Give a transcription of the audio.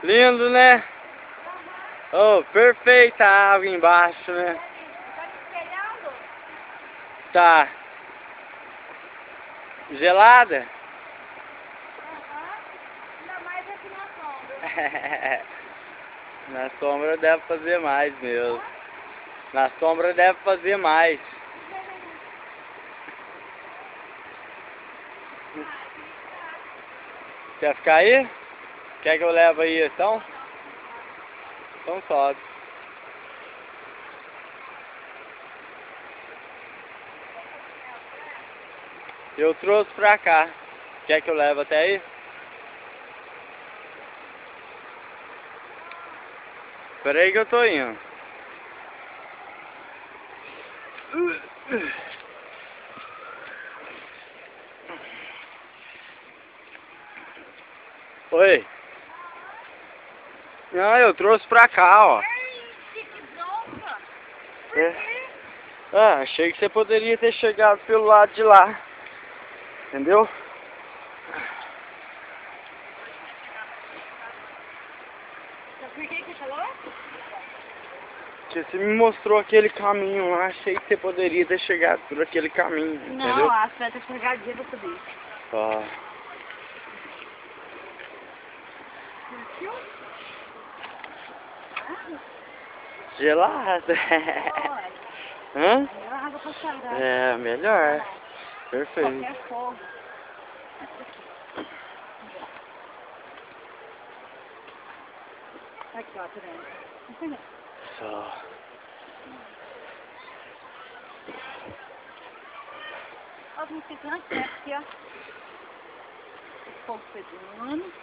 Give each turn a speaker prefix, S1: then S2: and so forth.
S1: Lindo, né? Oh, perfeita a água embaixo, né?
S2: Tá te espelhando?
S1: Tá. Gelada?
S2: Ainda mais aqui na sombra.
S1: Na sombra deve fazer mais mesmo. Na sombra deve fazer mais. Quer ficar aí? Quer que eu leve aí então? Então sobe. Eu trouxe pra cá. Quer que eu leve até aí? Espera aí que eu tô indo. Oi. Não, eu trouxe pra cá, ó.
S2: Que bronca! Por
S1: É.
S2: quê?
S1: Ah, achei que você poderia ter chegado pelo lado de lá. Entendeu?
S2: Por que você falou?
S1: Porque você me mostrou aquele caminho lá, achei que você poderia ter chegado por aquele caminho, entendeu?
S2: Não, a festa escorregadia pra subir.
S1: Ó.
S2: Curtiu?
S1: Gelada.
S2: Olha,
S1: Hã?
S2: melhor água pra chorar.
S1: É, melhor. Perfeito.
S2: Qualquer fogo. Aqui, ó, tá vendo?
S1: Só.
S2: Ó, não sei quanto tempo aqui, ó. O fogo pegando.